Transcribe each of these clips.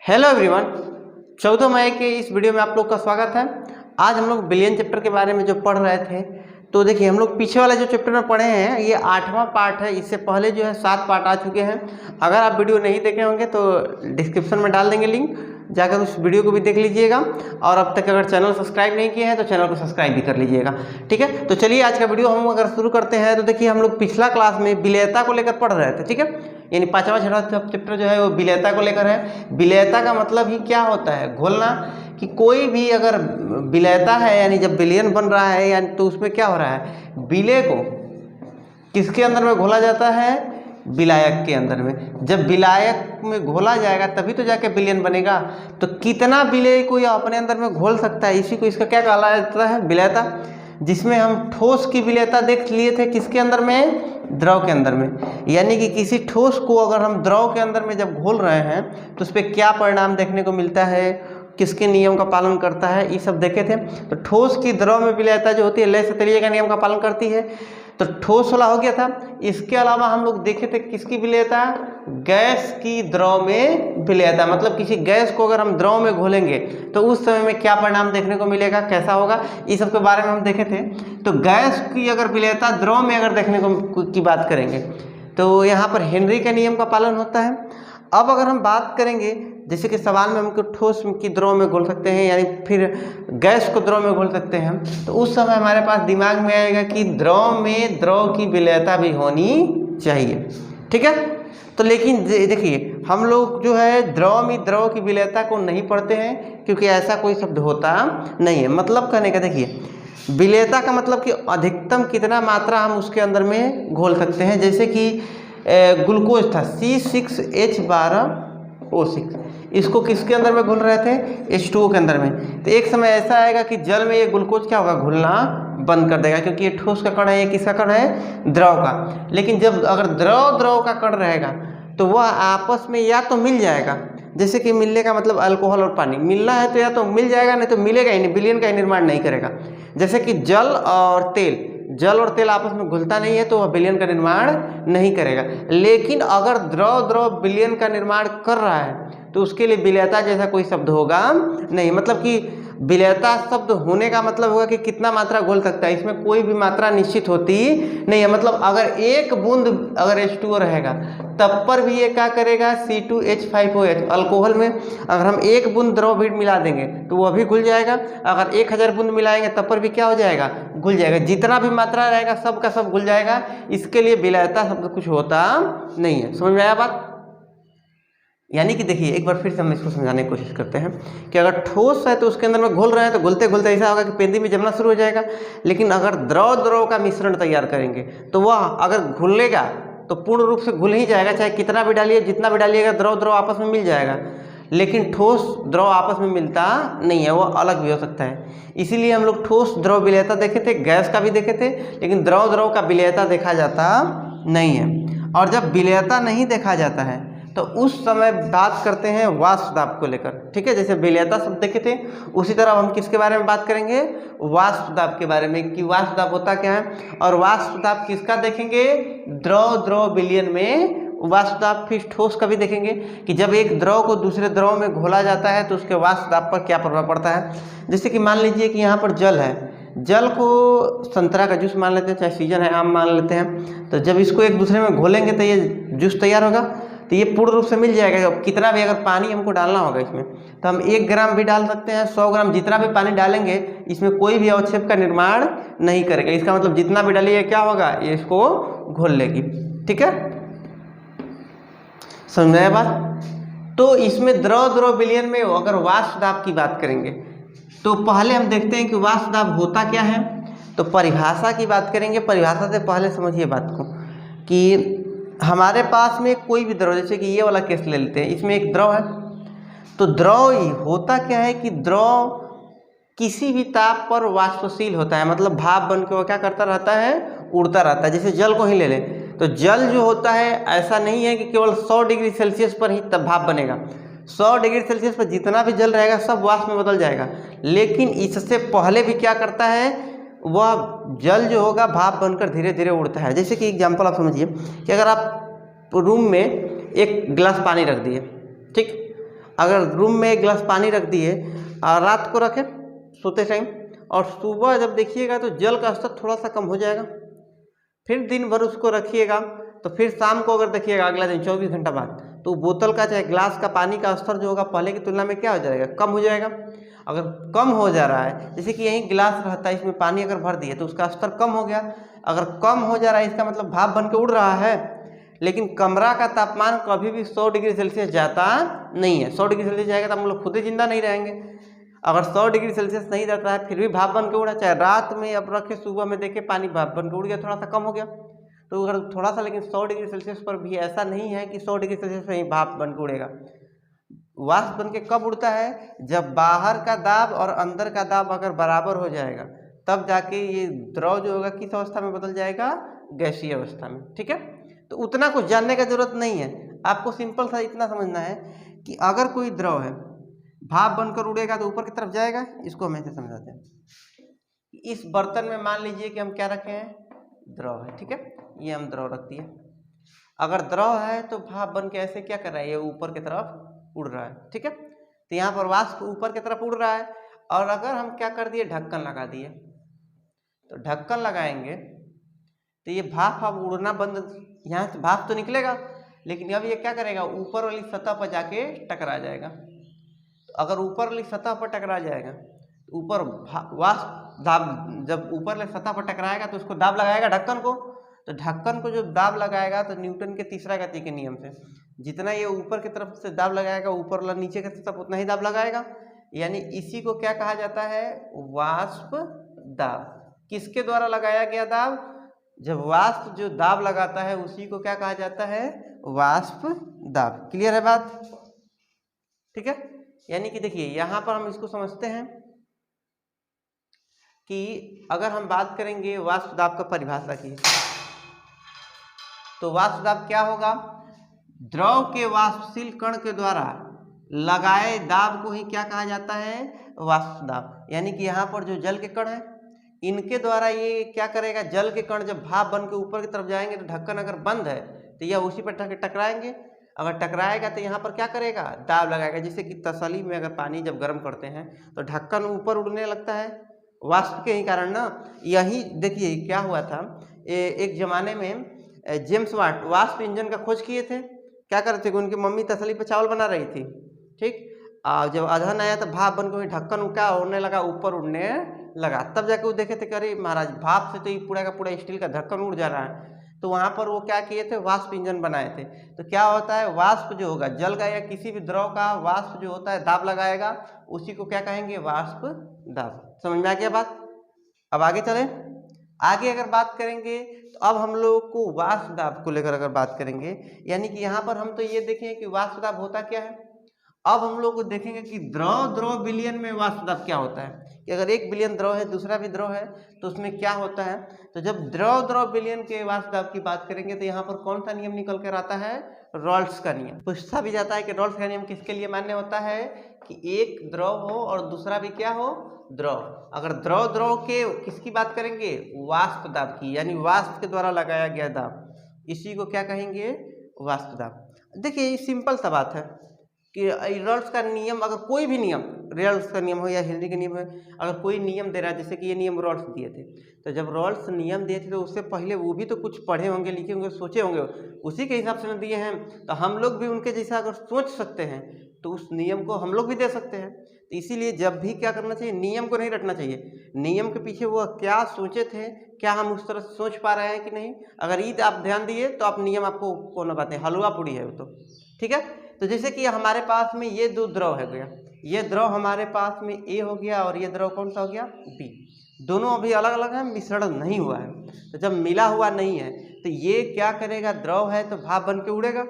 Hello everyone, 14 मई के इस video में आप लोग का स्वागत है। आज हम लोग बिलियन चैप्टर के बारे में जो पढ़ रहे थे, तो देखिए हम लोग पीछे वाला जो चैप्टर में पढ़े हैं ये 8वां पार्ट है। इससे पहले जो है 7 पार्ट आ चुके हैं। अगर आप वीडियो नहीं देखे होंगे तो डिस्क्रिप्शन में डाल देंगे लिंक, जाकर उस वीडियो को भी देख लीजिएगा। और अब तक अगर चैनल सब्सक्राइब नहीं किए हैं तो चैनल को सब्सक्राइब भी कर लीजिएगा, ठीक है। तो चलिए आज का वीडियो हम अगर शुरू करते हैं तो देखिए हम लोग पिछला क्लास में विलेयता को लेकर पढ़ रहे थे, ठीक है। यानी 5वां 6वां चैप्टर जो है वो विलेयता को लेकर है। विलेयता का मतलब ही क्या होता है? घोलना। कि कोई भी अगर विलेयता है यानी जब विलयन बन रहा है यानी तो उसमें क्या हो रहा है, विलय को किसके अंदर में घोला जाता है? विलायक के अंदर में। जब विलायक में घोला जाएगा तभी तो जाके विलयन बनेगा। तो कितना विलय कोई अपने अंदर में घोल सकता है, इसी को इसका क्या कहा जाता है? विलेयता। जिसमें हम ठोस की विलेयता देख लिए थे किसके अंदर में? द्रव के अंदर में। यानी कि किसी ठोस को अगर हम द्रव के अंदर में जब घोल रहे हैं तो उस पर क्या परिणाम देखने को मिलता है, किसके नियम का पालन करता है, ये सब देखे थे। तो ठोस की द्रव में विलेयता जो होती है लय सतरीय का नियम का पालन करती है। तो ठोस वाला हो गया था। इसके अलावा हम लोग देखे थे किसकी विलेयता? गैस की द्रव में विलेयता। मतलब किसी गैस को अगर हम द्रव में घोलेंगे तो उस समय में क्या परिणाम देखने को मिलेगा, कैसा होगा, इस सब के बारे में हम देखे थे। तो गैस की अगर विलेयता द्रव में अगर देखने को की बात करेंगे तो यहाँ पर हेनरी के नियम का पालन होता है। अब अगर हम बात करेंगे जैसे कि सवाल में हमको ठोस की द्रव में घोल सकते हैं यानी फिर गैस को द्रव में घोल सकते हैं, तो उस समय हमारे पास दिमाग में आएगा कि द्रव में द्रव की विलेयता भी होनी चाहिए, ठीक है। तो लेकिन देखिए हम लोग जो है द्रव में द्रव की विलेयता को नहीं पढ़ते हैं क्योंकि ऐसा कोई शब्द होता नहीं है। मतलब कहने का देखिए विलेयता का मतलब कि अधिकतम कितना मात्रा हम उसके अंदर में घोल सकते हैं। जैसे कि ग्लूकोज था C6H12O6, इसको किसके अंदर में घुल रहे थे? H2O के अंदर में। तो एक समय ऐसा आएगा कि जल में ये ग्लूकोज क्या होगा, घुलना बंद कर देगा क्योंकि ये ठोस का कण है, ये किसका कण है? द्रव का। लेकिन जब अगर द्रव का कण रहेगा तो वह आपस में या तो मिल जाएगा, जैसे कि मिलने का मतलब अल्कोहल और पानी मिलना है तो या तो मिल जाएगा नहीं तो मिलेगा ही नहीं, विलयन का निर्माण नहीं करेगा। जैसे कि जल और तेल आपस में घुलता नहीं है तो वह विलयन का निर्माण नहीं करेगा। लेकिन अगर द्रव विलयन का निर्माण कर रहा है तो उसके लिए विलेयता जैसा कोई शब्द होगा नहीं। मतलब कि विलेयता शब्द होने का मतलब होगा कि कितना मात्रा घोल सकता है, इसमें कोई भी मात्रा निश्चित होती नहीं है। मतलब अगर एक बूंद अगर H2O रहेगा तब पर भी ये क्या करेगा? C2H5OH। अल्कोहल में अगर हम एक बूंद द्रव भी मिला देंगे तो वह भी घुल जाएगा। अगर 1000 बूंद मिलाएंगे तब पर भी क्या हो जाएगा? घुल जाएगा। जितना भी मात्रा रहेगा सब का सब घुल जाएगा। इसके लिए विलेयता शब्द कुछ होता नहीं है। समझ में आया बात? यानी कि देखिए एक बार फिर से हम इसको समझाने की कोशिश करते हैं कि अगर ठोस है तो उसके अंदर में घोल रहे हैं तो घुलते घुलते ऐसा होगा कि पेंदी में जमना शुरू हो जाएगा। लेकिन अगर द्रव का मिश्रण तैयार करेंगे तो वह अगर घुलेगा तो पूर्ण रूप से घुल ही जाएगा, चाहे कितना भी डालिए, जितना भी डालिएगा द्रव आपस में मिल जाएगा। लेकिन ठोस द्रव आपस में मिलता नहीं है, वो अलग भी हो सकता है। इसीलिए हम लोग ठोस द्रव विलेयता देखे थे, गैस का भी देखे थे, लेकिन द्रव का विलेयता देखा जाता नहीं है। और जब विलेयता नहीं देखा जाता है तो उस समय बात करते हैं वाष्प दाब को लेकर, ठीक है। जैसे विलेयता शब्द देखे थे उसी तरह हम किसके बारे में बात करेंगे? वाष्प दाब के बारे में, कि वाष्प दाब होता क्या है। और वाष्प दाब किसका देखेंगे? द्रव विलयन में वाष्प दाब। फिर ठोस का भी देखेंगे कि जब एक द्रव को दूसरे द्रव में घोला जाता है तो उसके वाष्प दाब पर क्या प्रभाव पड़ता है। जैसे कि मान लीजिए कि यहाँ पर जल है, जल को संतरा का जूस मान लेते हैं, चाहे सीजन है आम मान लेते हैं। तो जब इसको एक दूसरे में घोलेंगे तो ये जूस तैयार होगा, तो ये पूर्ण रूप से मिल जाएगा। कितना भी अगर पानी हमको डालना होगा इसमें तो हम 1 ग्राम भी डाल सकते हैं, 100 ग्राम, जितना भी पानी डालेंगे इसमें कोई भी अवक्षेप का निर्माण नहीं करेगा। इसका मतलब जितना भी डालिए क्या होगा, ये इसको घोल लेगी, ठीक है। समझ में आया बात? तो इसमें द्रव विलयन में अगर वाष्प दाब की बात करेंगे तो पहले हम देखते हैं कि वाष्प दाब होता क्या है। तो परिभाषा की बात करेंगे। परिभाषा से पहले समझिए बात को कि हमारे पास में कोई भी द्रव, जैसे कि ये वाला केस ले लेते हैं, इसमें एक द्रव है। तो द्रव होता क्या है कि द्रव किसी भी ताप पर वाष्पशील होता है। मतलब भाप बन के वो क्या करता रहता है? उड़ता रहता है। जैसे जल को ही ले लें तो जल जो होता है ऐसा नहीं है कि केवल 100 डिग्री सेल्सियस पर ही तब भाप बनेगा। 100 डिग्री सेल्सियस पर जितना भी जल रहेगा सब वाष्प में बदल जाएगा। लेकिन इससे पहले भी क्या करता है, वह जल जो होगा भाप बनकर धीरे धीरे उड़ता है। जैसे कि एग्जांपल आप समझिए कि अगर आप रूम में एक गिलास पानी रख दिए, ठीक, अगर रूम में एक गिलास पानी रख दिए और रात को रखें सोते टाइम, और सुबह जब देखिएगा तो जल का स्तर थोड़ा सा कम हो जाएगा, फिर दिन भर उसको रखिएगा, तो फिर शाम को अगर देखिएगा अगला दिन 24 घंटा बाद, तो बोतल का चाहे ग्लास का पानी का स्तर जो होगा पहले की तुलना में क्या हो जाएगा, कम हो जाएगा। अगर कम हो जा रहा है, जैसे कि यहीं गिलास रहता है, इसमें पानी अगर भर दिए तो उसका स्तर कम हो गया। अगर कम हो जा रहा है इसका मतलब भाप बन के उड़ रहा है, लेकिन कमरा का तापमान कभी भी 100 डिग्री सेल्सियस जाता नहीं है। 100 डिग्री सेल्सियस जाएगा तो हम लोग खुद ही जिंदा नहीं रहेंगे। अगर 100 डिग्री सेल्सियस नहीं जाता है फिर भी भाप बन के उड़ा, चाहे रात में अब रखे सुबह में देखे पानी भाप बन के उड़ गया, थोड़ा सा कम हो गया। तो अगर थोड़ा सा, लेकिन 100 डिग्री सेल्सियस पर भी ऐसा नहीं है कि 100 डिग्री सेल्सियस पर ही भाप बन के उड़ेगा। वाष्प बन के कब उड़ता है, जब बाहर का दाब और अंदर का दाब अगर बराबर हो जाएगा, तब जाके ये द्रव जो होगा किस अवस्था में बदल जाएगा, गैसीय अवस्था में। ठीक है, तो उतना कुछ जानने का जरूरत नहीं है, आपको सिंपल सा इतना समझना है कि अगर कोई द्रव है भाप बनकर उड़ेगा तो ऊपर की तरफ जाएगा। इसको हम ऐसे समझाते हैं। इस बर्तन में मान लीजिए कि हम क्या रखे हैं, द्रव है। ठीक है, ये हम द्रव रख दिए। अगर द्रव है तो भाप बन के ऐसे क्या कर रहा है, ये ऊपर की तरफ उड़ रहा है। ठीक है, तो यहाँ पर वाष्प ऊपर की तरफ उड़ रहा है। और अगर हम क्या कर दिए, ढक्कन लगा दिए, तो ढक्कन लगाएंगे तो ये भाप अब उड़ना बंद, यहाँ से भाप तो निकलेगा, लेकिन अब ये क्या करेगा, ऊपर वाली सतह पर जाके टकरा जाएगा। तो अगर ऊपर वाली सतह पर टकरा जाएगा, तो ऊपर वाष्प दाब, जब ऊपर वाली सतह पर टकराएगा तो उसको दाब लगाएगा ढक्कन को। तो ढक्कन को जो दाब लगाएगा तो न्यूटन के तीसरा गति के नियम से जितना ये ऊपर की तरफ से दाब लगाएगा, ऊपर वाला नीचे की तरफ उतना ही दाब लगाएगा। यानी इसी को क्या कहा जाता है, वाष्प दाब। किसके द्वारा लगाया गया दाब, जब वाष्प जो दाब लगाता है उसी को क्या कहा जाता है, वाष्प दाब। क्लियर है बात? ठीक है, यानी कि देखिए यहां पर हम इसको समझते हैं कि अगर हम बात करेंगे वाष्प दाब का परिभाषा की, तो वाष्प दाब क्या होगा, द्रव के वाष्पशील कण के द्वारा लगाए दाब को ही क्या कहा जाता है, वाष्प दाब। यानी कि यहाँ पर जो जल के कण है इनके द्वारा ये क्या करेगा, जल के कण जब भाप बन के ऊपर की तरफ जाएंगे तो ढक्कन अगर बंद है तो यह उसी पर टकराएंगे। अगर टकराएगा तो यहाँ पर क्या करेगा, दाब लगाएगा। जैसे कि तसली में अगर पानी जब गर्म करते हैं तो ढक्कन ऊपर उड़ने लगता है, वाष्प के ही कारण ना। यही देखिए क्या हुआ था, एक जमाने में जेम्स वाट वाष्प इंजन का खोज किए थे। क्या करते थे, उनकी मम्मी तसली पे चावल बना रही थी। ठीक, जब अधन आया तो भाप बन के ढक्कन क्या उड़ने लगा, ऊपर उड़ने लगा। तब जाके वो देखे थे कि अरे महाराज भाप से तो ये पूरा का पूरा स्टील का ढक्कन उड़ जा रहा है। तो वहाँ पर वो क्या किए थे, वाष्प इंजन बनाए थे। तो क्या होता है, वाष्प जो होगा जल का या किसी भी द्रव का वाष्प जो होता है दाब लगाएगा, उसी को क्या कहेंगे, वाष्प दाब। समझ में आ गया बात? अब आगे चले। आगे अगर बात करेंगे तो अब हम लोग को वाष्प दाब को लेकर अगर बात करेंगे, यानी कि यहाँ पर हम तो ये देखें कि वाष्प दाब होता क्या है। अब हम लोग को देखेंगे कि द्रव विलयन में वाष्प दाब क्या होता है, कि अगर एक विलयन द्रव है दूसरा भी द्रव है तो उसमें क्या होता है। तो जब द्रव विलयन के वाष्प दाब की बात करेंगे तो यहाँ पर कौन सा नियम निकल कर आता है, रॉल्स का नियम। पूछा भी जाता है कि रॉल्स का नियम किसके लिए मान्य होता है, कि एक द्रव हो और दूसरा भी क्या हो, द्रव। अगर द्रव के किसकी बात करेंगे, वाष्प दाब की, यानी वाष्प के द्वारा लगाया गया दाब, इसी को क्या कहेंगे, वाष्प दाब। देखिए ये सिंपल सा बात है कि रॉल्स का नियम, अगर कोई भी नियम, रॉल्स का नियम हो या हेनरी का नियम है, अगर कोई नियम दे रहा है, जैसे कि ये नियम रॉल्स दिए थे, तो जब रॉल्स नियम दिए थे तो उससे पहले वो भी तो कुछ पढ़े होंगे, लिखे होंगे, सोचे होंगे, उसी के हिसाब से न दिए हैं। तो हम लोग भी उनके जैसा अगर सोच सकते हैं तो उस नियम को हम लोग भी दे सकते हैं। तो इसीलिए जब भी क्या करना चाहिए, नियम को नहीं रटना चाहिए, नियम के पीछे वो क्या सोचे थे, क्या हम उस तरह से सोच पा रहे हैं कि नहीं। अगर ईद आप ध्यान दिए तो आप नियम आपको कौन बात है, हलवा पूड़ी है वो तो। ठीक है, तो जैसे कि हमारे पास में ये दो द्रव है गया, ये द्रव हमारे पास में ए हो गया और ये द्रव कौन सा हो गया, बी। दोनों अभी अलग अलग है, मिश्रण नहीं हुआ है। तो जब मिला हुआ नहीं है तो ये क्या करेगा, द्रव है तो भाप बन के उड़ेगा।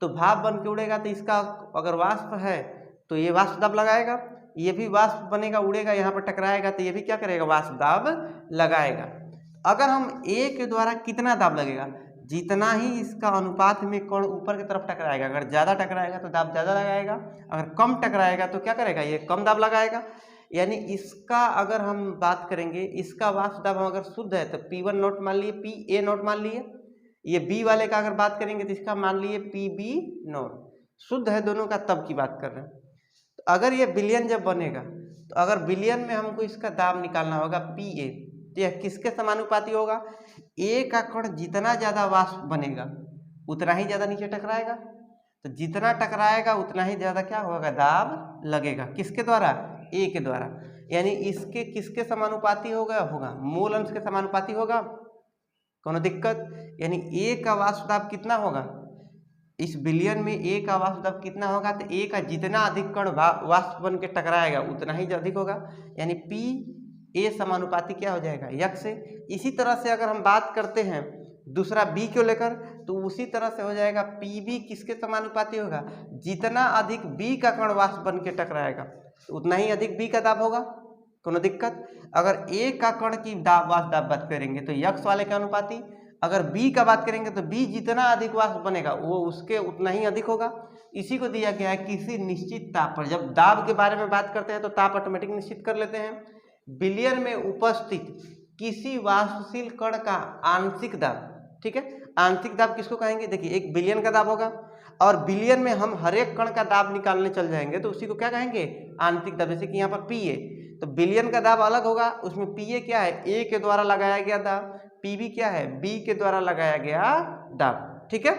तो भाप बन के उड़ेगा तो इसका अगर वाष्प है तो ये वाष्प दाब लगाएगा, ये भी वाष्प बनेगा उड़ेगा, यहाँ पर टकराएगा तो ये भी क्या करेगा, वाष्प दाब लगाएगा। अगर हम ए के द्वारा कितना दाब लगेगा, जितना ही इसका अनुपात में कण ऊपर की तरफ टकराएगा, अगर ज़्यादा टकराएगा तो दाब ज़्यादा लगाएगा, अगर कम टकराएगा तो क्या करेगा, ये कम दाब लगाएगा। यानी इसका अगर हम बात करेंगे, इसका वाष्प दाब हम अगर शुद्ध है तो P1 नॉट मान लिए, PA नॉट मान लिए। ये बी वाले का अगर बात करेंगे तो इसका मान लिए PB नॉट। शुद्ध है दोनों का तब की बात कर रहे हैं। तो अगर ये बिलियन जब बनेगा, तो अगर बिलियन में हमको इसका दाब निकालना होगा पी ए, तो यह किसके समानुपाती होगा? ए का कण जितना ज़्यादा वाष्प बनेगा उतना ही ज़्यादा नीचे टकराएगा, तो जितना टकराएगा उतना ही ज़्यादा क्या होगा? दाब लगेगा। किसके द्वारा? ए के द्वारा। यानी इसके किसके समानुपाती होगा? मोल अंश के समानुपाती होगा। कोनो दिक्कत? यानी ए का वाष्प दाब कितना होगा? इस बिलियन में ए का वाष्प दाब कितना होगा? तो ए का जितना अधिक कण वाष्प बन के टकराएगा उतना ही अधिक होगा, यानी पी ए समानुपाती क्या हो जाएगा? यक्स से। इसी तरह से अगर हम बात करते हैं दूसरा बी को लेकर, तो उसी तरह से हो जाएगा पी बी किसके समानुपाती होगा? जितना अधिक बी का कण वाष्प बन के टकराएगा तो उतना ही अधिक बी का दाब होगा। कोनो दिक्कत? अगर ए का कण की वाष्प दाब बात करेंगे तो यक्स वाले के अनुपाती, अगर बी का बात करेंगे तो बी जितना अधिक वाष्प बनेगा वो उसके उतना ही अधिक होगा। इसी को दिया गया है किसी निश्चित ताप पर। जब दाब के बारे में बात करते हैं तो ताप ऑटोमेटिक निश्चित कर लेते हैं। बिलियन में उपस्थित किसी वाष्पशील कण का आंशिक दाब, ठीक है, आंशिक दाब किसको कहेंगे? देखिए, एक बिलियन का दाब होगा और बिलियन में हम हर एक कण का दाब निकालने चल जाएंगे तो उसी को क्या कहेंगे? आंशिक दाब। जैसे कि यहाँ पर पी ए, तो बिलियन का दाब अलग होगा, उसमें पी ए क्या है? ए के द्वारा लगाया गया दाब। पी बी क्या है? बी के द्वारा लगाया गया दाब, ठीक है।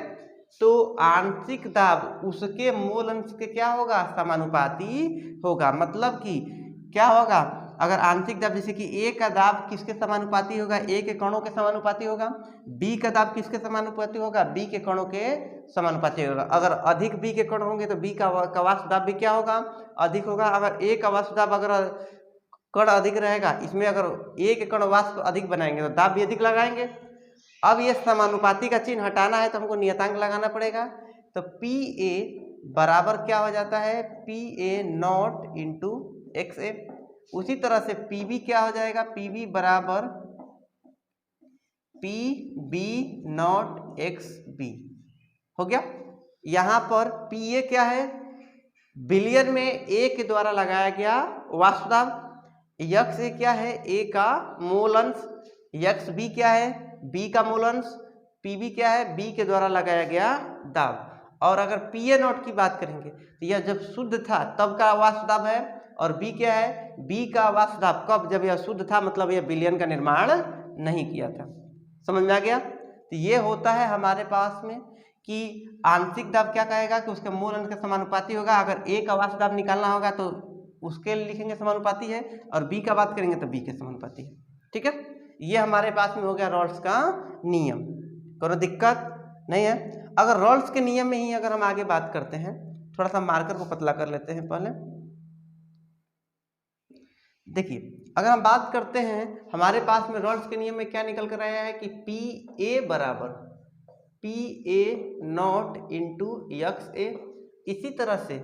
तो आंशिक दाब उसके मोल अंश के क्या होगा? समानुपाती होगा। मतलब कि क्या होगा? अगर आंशिक दाब जैसे कि ए का दाब किसके समानुपाती होगा? ए के कणों के समानुपाती होगा। बी का दाब किसके समानुपाती होगा? बी के कणों के समानुपाती होगा। अगर अधिक बी के कण होंगे तो बी का वाष्प दाब भी क्या होगा? अधिक होगा। अगर ए का वाष्प दाब अगर कण अधिक रहेगा, इसमें अगर ए के कण वाष्प अधिक बनाएंगे तो दाब भी अधिक लगाएंगे। अब ये समानुपाती का चिन्ह हटाना है तो हमको नियतांक लगाना पड़ेगा। तो पी ए बराबर क्या हो जाता है? P A nought into X A. उसी तरह से पी बी क्या हो जाएगा? पी बी बराबर P B not X B हो गया। यहाँ पर पी ए क्या है? बिलियन में ए के द्वारा लगाया गया वाष्प दाब। यक्स ए क्या है? ए का मोल अंश। यक्स बी क्या है? बी का मोल अंश। पी बी क्या है? बी के द्वारा लगाया गया दाब। और अगर पी ए नॉट की बात करेंगे तो यह जब शुद्ध था तब का वाष्प दाब है, और बी क्या है? बी का वाष्प दाब कब? जब यह शुद्ध था, मतलब यह बिलियन का निर्माण नहीं किया था। समझ में आ गया? तो ये होता है हमारे पास में कि आंशिक दाब क्या कहेगा? कि उसके मोल अंश के समानुपाती होगा। अगर ए का वाष्प दाब निकालना होगा तो उसके लिखेंगे समानुपाती है, और बी का बात करेंगे तो बी के समानुपाती है, ठीक है। ये हमारे पास में हो गया रॉल्स का नियम। कोई दिक्कत नहीं है। अगर रॉल्स के नियम में ही अगर हम आगे बात करते हैं, थोड़ा सा मार्कर को पतला कर लेते हैं पहले। देखिए, अगर हम बात करते हैं हमारे पास में रॉल्स के नियम में क्या निकल कर आया है कि पी ए बराबर P A nought into X A. इसी तरह से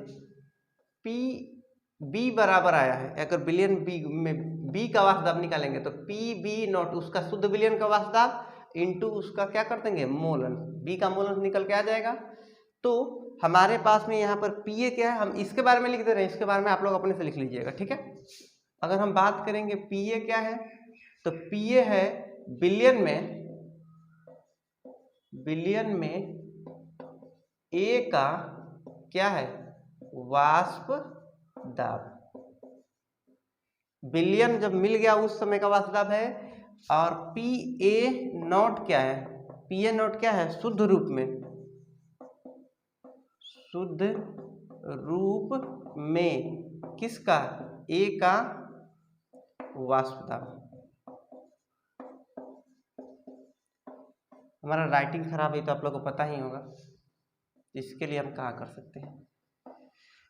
पी बी बराबर आया है, अगर बिलियन बी में बी का वाष्प दाब निकालेंगे तो पी बी नॉट उसका शुद्ध बिलियन का वाष्प दाब इंटू उसका क्या कर देंगे? मोल अंश। बी का मोल अंश निकल के आ जाएगा। तो हमारे पास में यहाँ पर पी ए क्या है, हम इसके बारे में लिख दे रहे हैं, इसके बारे में आप लोग अपने से लिख लीजिएगा, ठीक है। अगर हम बात करेंगे पी ए क्या है, तो पी ए है बिलियन में ए का क्या है? वाष्प दाब। बिलियन जब मिल गया उस समय का वाष्प दाब है। और पी ए नॉट क्या है? पी ए नॉट क्या है? शुद्ध रूप में किसका? ए का वाष्प दाब। हमारा राइटिंग खराब है तो आप लोगों को पता ही होगा, इसके लिए हम क्या कर सकते हैं?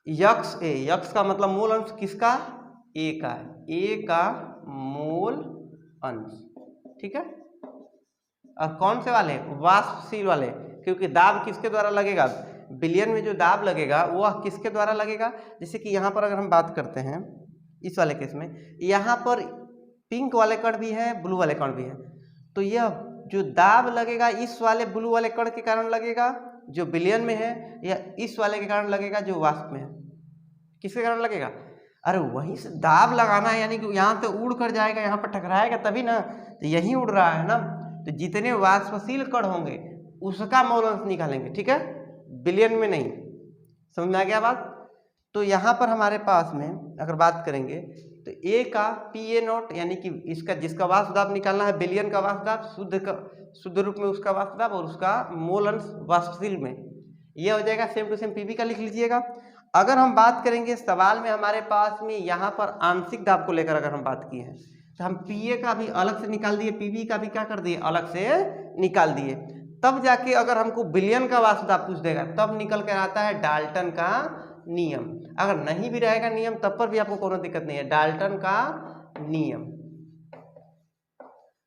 यक्स ए, यक्स का मतलब मूल अंश किसका? ए का, ए का मूल अंश, ठीक है। और कौन से वाले? वाष्पशील वाले, क्योंकि दाब किसके द्वारा लगेगा? बिलियन में जो दाब लगेगा वह किसके द्वारा लगेगा? जैसे कि यहाँ पर अगर हम बात करते हैं इस वाले केस में, यहाँ पर पिंक वाले कण भी है, ब्लू वाले कण भी है, तो यह जो दाब लगेगा इस वाले ब्लू वाले कण के कारण लगेगा जो बिलियन में है, या इस वाले के कारण लगेगा जो वाष्प में है? किसके कारण लगेगा? अरे वहीं से दाब लगाना है, यानी कि यहाँ से उड़ कर जाएगा, यहाँ पर टकराएगा तभी ना, तो यहीं उड़ रहा है ना, तो जितने वाष्पशील कण होंगे उसका मोल अंश निकालेंगे, ठीक है, बिलियन में नहीं। समझ में आ गया बात। तो यहाँ पर हमारे पास में अगर बात करेंगे तो ए का पी ए नॉट यानी कि इसका जिसका वाष्प दाब निकालना है विलयन का वाष्प दाब, शुद्ध रूप में उसका वाष्प दाब और उसका मोल अंश वाष्पशील में, ये हो जाएगा सेम टू सेम पीवी का लिख लीजिएगा। अगर हम बात करेंगे सवाल में हमारे पास में यहाँ पर आंशिक दाब को लेकर अगर हम बात की है तो हम पीए का भी अलग से निकाल दिए, पीवी का भी क्या कर दिए अलग से निकाल दिए, तब जाके अगर हमको विलयन का वाष्प दाब पूछ देगा तब निकल कर आता है डाल्टन का नियम। अगर नहीं भी रहेगा नियम तब पर भी आपको कोई दिक्कत नहीं है। डाल्टन का नियम,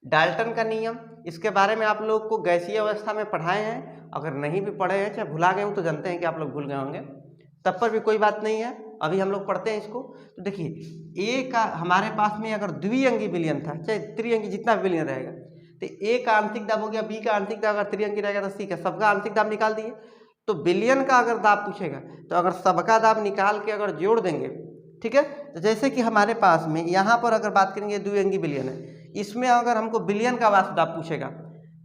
डाल्टन का नियम इसके बारे में आप लोग को गैसीय अवस्था में पढ़ाए हैं, अगर नहीं भी पढ़े हैं चाहे भुला गए हो तो जानते हैं कि आप लोग भूल गए होंगे, तब पर भी कोई बात नहीं है, अभी हम लोग पढ़ते हैं इसको। तो देखिए ए का हमारे पास में अगर द्विअंगी विलयन था, चाहे त्रिअंगी जितना भी विलयन रहेगा, तो ए का आंशिक दाब हो गया, बी का आंशिक दाब अगर त्रिअंगी रहेगा तो सी का, सबका आंशिक दाब निकाल दिए। तो विलयन का अगर दाब पूछेगा तो अगर सबका दाब निकाल के अगर जोड़ देंगे, ठीक है, तो जैसे कि हमारे पास में यहाँ पर अगर बात करेंगे द्विअंगी विलयन है, इसमें अगर हमको विलयन का वाष्प दाब पूछेगा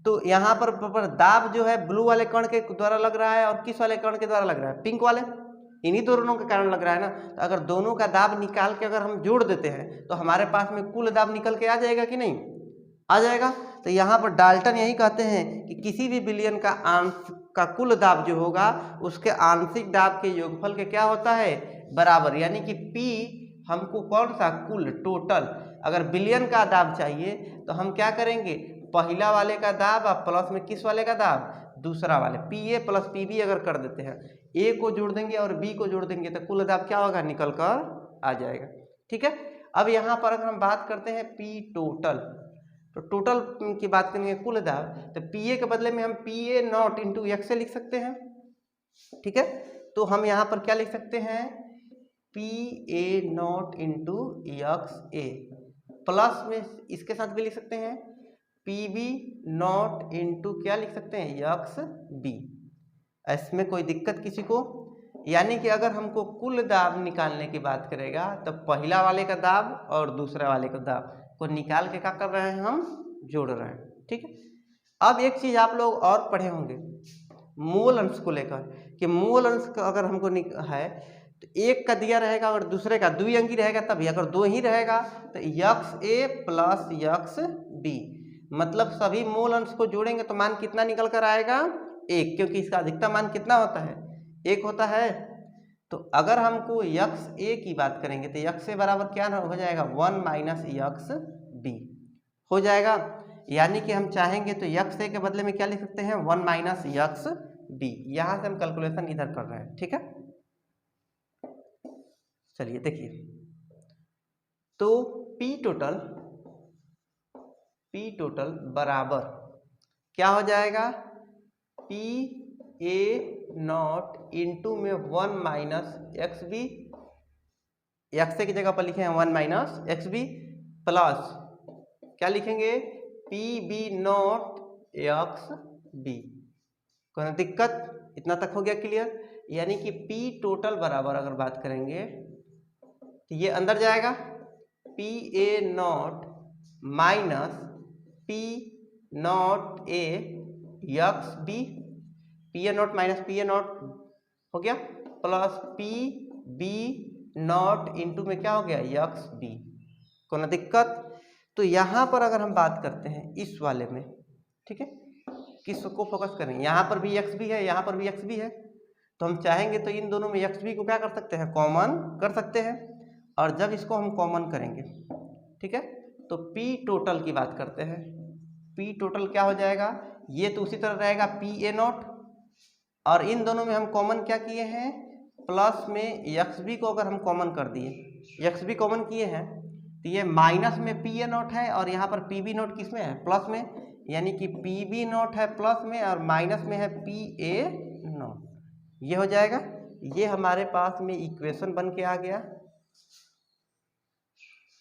तो यहाँ पर दाब जो है ब्लू वाले कण के द्वारा लग रहा है और किस वाले कण के द्वारा लग रहा है, पिंक वाले, इन्हीं दोनों के कारण लग रहा है ना। तो अगर दोनों का दाब निकाल के अगर हम जोड़ देते हैं तो हमारे पास में कुल दाब निकल के आ जाएगा कि नहीं, आ जाएगा। तो यहाँ पर डाल्टन यही कहते हैं कि किसी भी विलयन का अंश का कुल दाब जो होगा उसके आंशिक दाब के योगफल के क्या होता है बराबर, यानी कि P हमको कौन सा कुल टोटल, अगर विलयन का दाब चाहिए तो हम क्या करेंगे, पहला वाले का दाब और प्लस में किस वाले का दाब, दूसरा वाले, PA प्लस PB अगर कर देते हैं, A को जोड़ देंगे और B को जोड़ देंगे तो कुल दाब क्या होगा निकल कर आ जाएगा, ठीक है। अब यहाँ पर अगर हम बात करते हैं P टोटल, तो टोटल की बात करेंगे कुल दाब, तो PA के बदले में हम PA नॉट इंटू एक्स से लिख सकते हैं, ठीक है। तो हम यहाँ पर क्या लिख सकते हैं, PA not into X A, plus में इसके साथ भी लिख सकते हैं PB नॉट इंटू क्या लिख सकते हैं एक्स बी। इसमें कोई दिक्कत किसी को, यानी कि अगर हमको कुल दाब निकालने की बात करेगा तो पहला वाले का दाब और दूसरा वाले का दाब को निकाल के क्या कर रहे हैं, हम जोड़ रहे हैं, ठीक है। अब एक चीज आप लोग और पढ़े होंगे मोल अंश को लेकर, कि मोल अंश का अगर हमको है तो एक का दिया रहेगा और दूसरे का द्विअंगी रहेगा तभी, अगर दो ही रहेगा तो एक्स ए प्लस एक्स बी, मतलब सभी मोल अंश को जोड़ेंगे तो मान कितना निकल कर आएगा, एक, क्योंकि इसका अधिकतम मान कितना होता है, एक होता है। तो अगर हमको एक्स ए की बात करेंगे तो एक्स ए बराबर क्या हो जाएगा, 1 माइनस एक्स बी हो जाएगा, यानी कि हम चाहेंगे तो एक्स ए के बदले में क्या लिख सकते हैं, 1 माइनस एक्स बी। यहाँ से हम कैलकुलेशन इधर कर रहे हैं, ठीक है। चलिए देखिए, तो P टोटल बराबर क्या हो जाएगा, पी ए नॉट इंटू में 1 माइनस एक्स बी, एक्स की जगह पर लिखे हैं 1 माइनस एक्स बी, प्लस क्या लिखेंगे, P B not X B. कोई दिक्कत, इतना तक हो गया क्लियर। यानी कि P टोटल बराबर अगर बात करेंगे तो ये अंदर जाएगा P A not minus P not A X B, P A not minus P A not हो गया, plus P B not into में क्या हो गया एक्स बी। कोई दिक्कत। तो यहाँ पर अगर हम बात करते हैं इस वाले में, ठीक है, किसको फोकस करें, यहाँ पर भी एक्स बी है, यहाँ पर भी एक्स बी है, तो हम चाहेंगे तो इन दोनों में एक्स बी को क्या कर सकते हैं, कॉमन कर सकते हैं। और जब इसको हम कॉमन करेंगे, ठीक है, तो P टोटल की बात करते हैं, P टोटल क्या हो जाएगा, ये तो उसी तरह रहेगा पी ए नॉट, और इन दोनों में हम कॉमन क्या किए हैं, प्लस में एक्स बी को अगर हम कॉमन कर दिए, एक्स बी कॉमन किए हैं तो ये माइनस में पी ए नॉट है और यहाँ पर पी बी नॉट किस में है, प्लस में, यानी कि पी बी नॉट है प्लस में और माइनस में है पी ए नॉट, ये हो जाएगा। ये हमारे पास में इक्वेशन बन के आ गया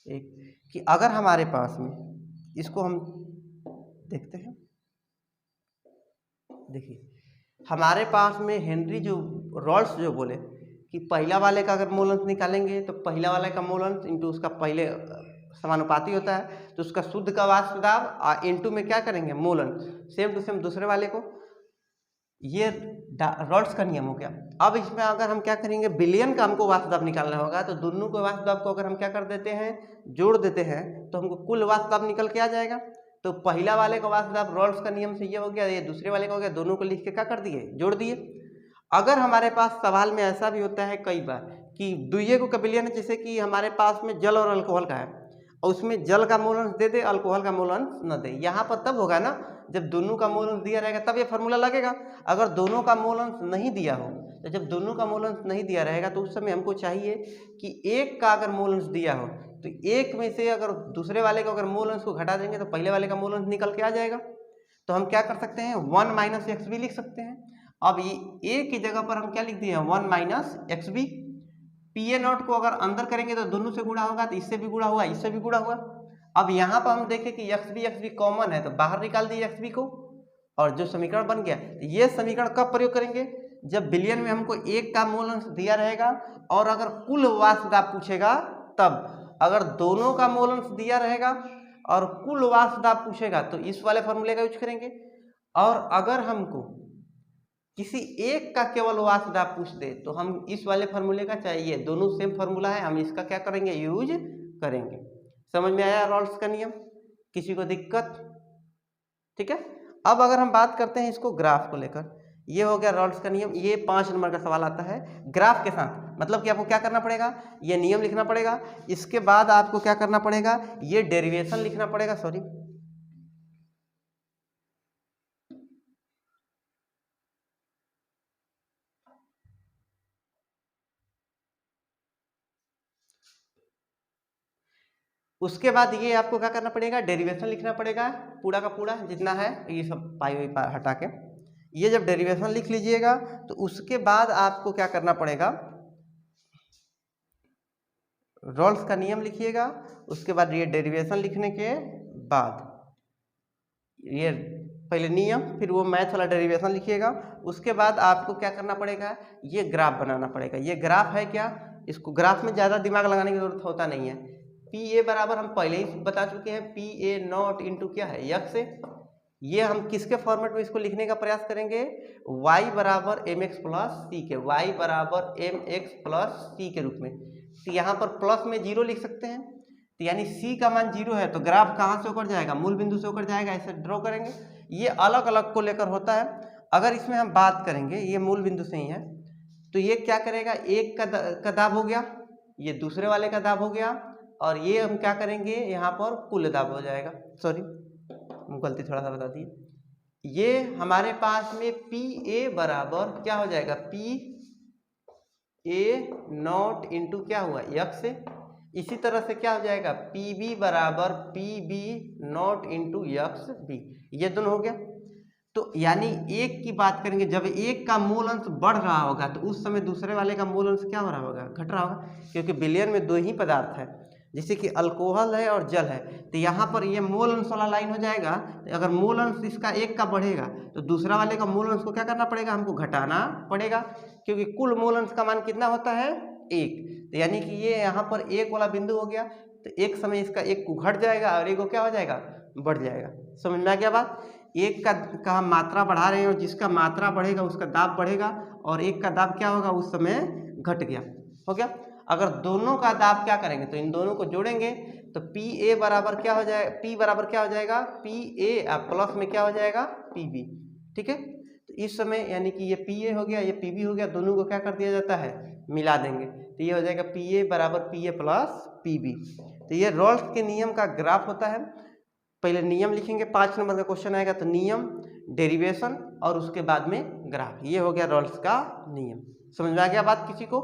एक, कि अगर हमारे पास में इसको हम देखते हैं, देखिए हमारे पास में हेनरी जो रॉल्स जो बोले कि पहला वाले का अगर मोल अंश निकालेंगे तो पहला वाले का मोल अंश इंटू उसका पहले समानुपाती होता है, तो उसका शुद्ध का वाष्प दाब इंटू में क्या करेंगे मोल अंश, सेम टू सेम दूसरे वाले को, ये रॉल्स का नियम हो गया। अब इसमें अगर हम क्या करेंगे, बिलियन का हमको वाष्प दाब निकालना होगा, तो दोनों के वाष्प दाब को अगर हम क्या कर देते हैं, जोड़ देते हैं, तो हमको कुल वाष्प दाब निकल के आ जाएगा। तो पहला वाले का वाष्प दाब रॉल्स का नियम से ये हो गया, ये दूसरे वाले का हो गया, दोनों को लिख के क्या कर दिए, जोड़ दिए। अगर हमारे पास सवाल में ऐसा भी होता है कई बार कि दुइये को बिलियन है, जैसे कि हमारे पास में जल और अल्कोहल का है, और उसमें जल का मोल अंश दे दे, अल्कोहल का मोल अंश न दे, यहाँ पर तब होगा ना जब दोनों का मोल अंश दिया रहेगा, तब ये फार्मूला लगेगा। अगर दोनों का मोल अंश नहीं दिया हो, तो जब दोनों का मोल अंश नहीं दिया रहेगा, तो उस समय हमको चाहिए कि एक का अगर मोल अंश दिया हो, तो एक में से अगर दूसरे वाले का अगर मोल अंश को घटा देंगे, तो पहले वाले का मोल अंश निकल के आ जाएगा। तो हम क्या कर सकते हैं, 1 माइनस एक्स बी लिख सकते हैं। अब ये ए की जगह पर हम क्या लिख दिए हैं, 1 minus X B. P A not को अगर अंदर करेंगे तो दोनों से गुणा होगा, तो इससे भी गुणा हुआ, इससे भी गुणा हुआ। अब यहाँ पर हम देखें कि एक्स बी कॉमन है, तो बाहर निकाल दिए एक्स बी को, और जो समीकरण बन गया, ये समीकरण कब प्रयोग करेंगे, जब बिलियन में हमको एक का मोल अंश दिया रहेगा, और अगर कुल वाष्प दाब पूछेगा तब। अगर दोनों का मोल अंश दिया रहेगा और कुल वाष्प दाब पूछेगा, तो इस वाले फॉर्मूले का यूज करेंगे। और अगर हमको किसी एक का केवल वाष्प दाब पूछ दे, तो हम इस वाले फार्मूले का चाहिए, दोनों सेम फार्मूला है, हम इसका क्या करेंगे, यूज करेंगे। समझ में आया रॉल्स का नियम, किसी को दिक्कत, ठीक है। अब अगर हम बात करते हैं इसको ग्राफ को लेकर, ये हो गया रॉल्स का नियम। ये 5 नंबर का सवाल आता है ग्राफ के साथ, मतलब कि आपको क्या करना पड़ेगा, ये नियम लिखना पड़ेगा, इसके बाद आपको क्या करना पड़ेगा, ये डेरिवेशन लिखना पड़ेगा, सॉरी, उसके बाद ये आपको क्या करना पड़ेगा, डेरिवेशन लिखना पड़ेगा, पूरा का पूरा जितना है, ये सब पाई हुई हटा के। ये जब डेरिवेशन लिख लीजिएगा, तो उसके बाद आपको क्या करना पड़ेगा, रॉल्स का नियम लिखिएगा। उसके बाद ये डेरिवेशन लिखने के बाद ये पहले नियम, फिर वो मैथ वाला डेरिवेशन लिखिएगा। उसके बाद आपको क्या करना पड़ेगा, ये ग्राफ बनाना पड़ेगा। ये ग्राफ है क्या, इसको ग्राफ में ज़्यादा दिमाग लगाने की जरूरत होता नहीं है। पी ए बराबर हम पहले ही बता चुके हैं, पी ए नॉट इंटू क्या है, यक्स। ये हम किसके फॉर्मेट में इसको लिखने का प्रयास करेंगे, y बराबर एम एक्स प्लस सी के, y बराबर एम एक्स प्लस सी के रूप में। तो यहाँ पर प्लस में 0 लिख सकते हैं, तो यानी c का मान 0 है, तो ग्राफ कहाँ से होकर जाएगा, मूल बिंदु से होकर जाएगा, ऐसे ड्रॉ करेंगे। ये अलग अलग को लेकर होता है। अगर इसमें हम बात करेंगे, ये मूल बिंदु से ही है, तो ये क्या करेगा, एक का दाब हो गया, ये दूसरे वाले का दाब हो गया, और ये हम क्या करेंगे, यहाँ पर कुल दाब हो जाएगा, सॉरी गलती थोड़ा सा बता दी। ये हमारे पास में पी ए बराबर क्या हो जाएगा, पी ए नॉट इंटू क्या हुआ, यक्स से। इसी तरह से क्या हो जाएगा, पी बी बराबर P B not into X B, ये दोनों हो गया। तो यानी एक की बात करेंगे, जब एक का मूल अंश बढ़ रहा होगा, तो उस समय दूसरे वाले का मूल अंश क्या हो रहा होगा, घट रहा होगा, क्योंकि बिलियन में 2 ही पदार्थ है, जैसे कि अल्कोहल है और जल है। तो यहाँ पर ये मोल अंश वाला लाइन हो जाएगा। अगर मोल अंश इसका एक का बढ़ेगा, तो दूसरा वाले का मोल अंश को क्या करना पड़ेगा, हमको घटाना पड़ेगा, क्योंकि कुल मोल अंश का मान कितना होता है, 1। तो यानी कि ये यहाँ पर एक वाला बिंदु हो गया, तो एक समय इसका एक को घट जाएगा और एक को क्या हो जाएगा, बढ़ जाएगा। समझ में आ गया बात, एक का हम मात्रा बढ़ा रहे हैं, और जिसका मात्रा बढ़ेगा उसका दाब बढ़ेगा, और एक का दाब क्या होगा, उस समय घट गया, हो गया। अगर दोनों का दाब क्या करेंगे, तो इन दोनों को जोड़ेंगे, तो पी ए बराबर क्या हो जाएगा, पी बराबर क्या हो जाएगा, पी ए प्लस में क्या हो जाएगा, पी बी, ठीक है। तो इस समय यानी कि ये पी ए हो गया, ये पी बी हो गया, दोनों को क्या कर दिया जाता है, मिला देंगे, तो ये हो जाएगा पी ए बराबर P A plus P B. तो ये रॉल्स के नियम का ग्राफ होता है। पहले नियम लिखेंगे, 5 नंबर का क्वेश्चन आएगा, तो नियम, डेरिवेशन, और उसके बाद में ग्राफ, ये हो गया रॉल्स का नियम। समझ में आ गया बात किसी को।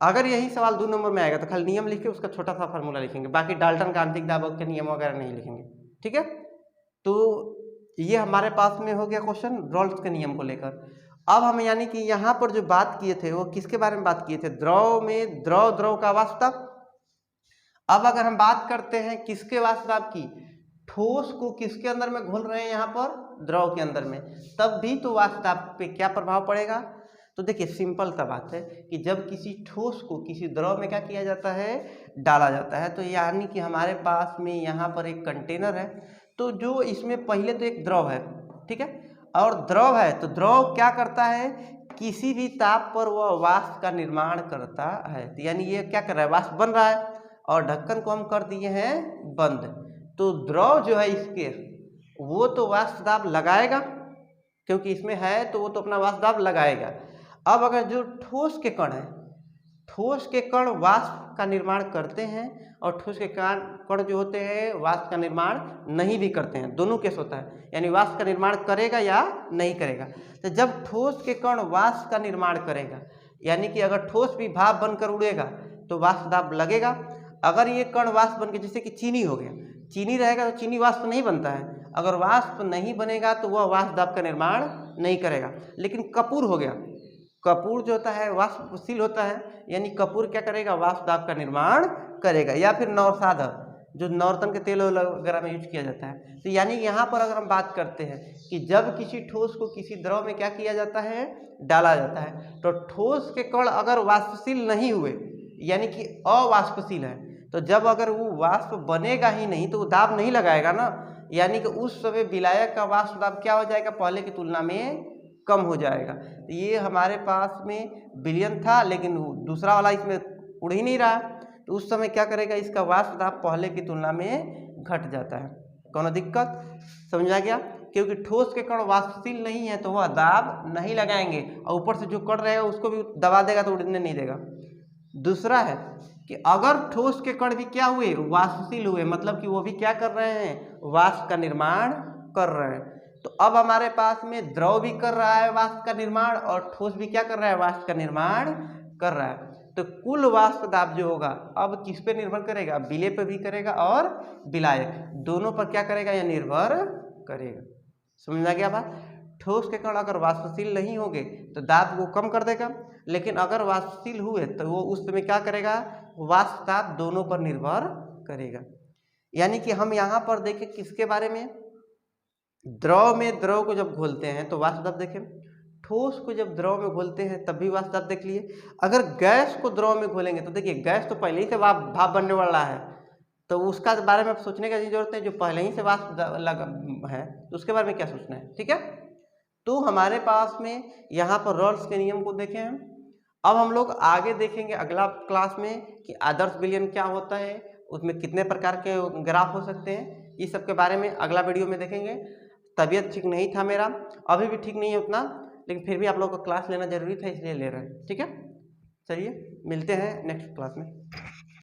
अगर यही सवाल 2 नंबर में आएगा, तो खाली नियम लिख के उसका छोटा सा फार्मूला लिखेंगे, बाकी डाल्टन क्रांतिक दाब के नियम वगैरह नहीं लिखेंगे, ठीक है। तो ये हमारे पास में हो गया क्वेश्चन रॉल्स के नियम को लेकर। अब हम यानी कि यहाँ पर जो बात किए थे, वो किसके बारे में बात किए थे, द्रव में द्रव का वाष्प दाब। अब अगर हम बात करते हैं किसके वाष्प दाब की, ठोस को किसके अंदर में घोल रहे हैं, यहाँ पर द्रव के अंदर में, तब भी तो वाष्प दाब पे क्या प्रभाव पड़ेगा। तो देखिए सिंपल सा बात है कि जब किसी ठोस को किसी द्रव में क्या किया जाता है, डाला जाता है, तो यानी कि हमारे पास में यहाँ पर एक कंटेनर है, तो जो इसमें पहले तो एक द्रव है, ठीक है, और द्रव है तो द्रव क्या करता है, किसी भी ताप पर वह वाष्प का निर्माण करता है। तो यानी ये क्या कर रहा है, वाष्प बन रहा है और ढक्कन को हम कर दिए हैं बंद। तो द्रव जो है इसके वो तो वाष्प दाब लगाएगा, क्योंकि इसमें है तो वो तो अपना वाष्प दाब लगाएगा। अब अगर जो ठोस के कण है, ठोस के कण वाष्प का निर्माण करते हैं और ठोस के कण जो होते हैं वाष्प का निर्माण नहीं भी करते हैं, दोनों केस होता है, यानी वाष्प का निर्माण करेगा या नहीं करेगा। तो जब ठोस के कण वाष्प का निर्माण करेगा, यानी कि अगर ठोस भी भाप बनकर उड़ेगा तो वाष्प दाब लगेगा। अगर ये कण वाष्प बन के, जैसे कि चीनी हो गया, चीनी रहेगा तो चीनी वाष्प नहीं बनता है, अगर वाष्प नहीं बनेगा तो वह वाष्प दाब का निर्माण नहीं करेगा। लेकिन कपूर हो गया, कपूर जो होता है वाष्पशील होता है, यानी कपूर क्या करेगा, वाष्प दाब का निर्माण करेगा। या फिर नौरसाधक जो नौरतन के तेल वगैरह में यूज किया जाता है। तो यानी यहाँ पर अगर हम बात करते हैं कि जब किसी ठोस को किसी द्रव में क्या किया जाता है, डाला जाता है, तो ठोस के कण अगर वाष्पशील नहीं हुए, यानी कि अवाष्पशील है, तो जब अगर वो वाष्प बनेगा ही नहीं तो वो दाब नहीं लगाएगा ना, यानी कि उस समय विलायक का वाष्प दाब क्या हो जाएगा, पहले की तुलना में कम हो जाएगा। तो ये हमारे पास में विलयन था, लेकिन दूसरा वाला इसमें उड़ ही नहीं रहा, तो उस समय क्या करेगा, इसका वाष्प दाब पहले की तुलना में घट जाता है। कौन दिक्कत समझा गया, क्योंकि ठोस के कण वाष्पशील नहीं है तो वह दाब नहीं लगाएंगे, और ऊपर से जो कण रहेगा उसको भी दबा देगा तो उड़ने नहीं देगा। दूसरा है कि अगर ठोस के कण भी क्या हुए, वाष्पशील हुए, मतलब कि वो भी क्या कर रहे हैं, वाष्प का निर्माण कर रहे हैं। तो अब हमारे पास में द्रव भी कर रहा है वाष्प का निर्माण और ठोस भी क्या कर रहा है, वाष्प का निर्माण कर रहा है। तो कुल वाष्प दाब जो होगा अब किस पे निर्भर करेगा, विलेय पे भी करेगा और विलायक, दोनों पर क्या करेगा, यह निर्भर करेगा। समझा गया बात। ठोस के कण अगर वाष्पशील नहीं होंगे तो दाब को कम कर देगा, लेकिन अगर वाष्पशील हुए तो वो उस समय क्या करेगा, वाष्प दाब दोनों पर निर्भर करेगा। यानी कि हम यहाँ पर देखें किसके बारे में, द्रव में द्रव को जब घोलते हैं तो वाष्प दाब देखें, ठोस को जब द्रव में घोलते हैं तब भी वाष्प दाब देख लिए। अगर गैस को द्रव में घोलेंगे तो देखिए गैस तो पहले ही से भाप बनने वाला है, तो उसका बारे में सोचने की जरूरत है, जो पहले ही से वाष्प लगा है तो उसके बारे में क्या सोचना है, ठीक है। तो हमारे पास में यहाँ पर रॉल्स के नियम को देखें हम। अब हम लोग आगे देखेंगे अगला क्लास में कि आदर्श विलयन क्या होता है, उसमें कितने प्रकार के ग्राफ हो सकते हैं, इस सब के बारे में अगला वीडियो में देखेंगे। तबीयत ठीक नहीं था मेरा, अभी भी ठीक नहीं है उतना, लेकिन फिर भी आप लोगों को क्लास लेना जरूरी था इसलिए ले रहे हैं, ठीक है। चलिए मिलते हैं नेक्स्ट क्लास में।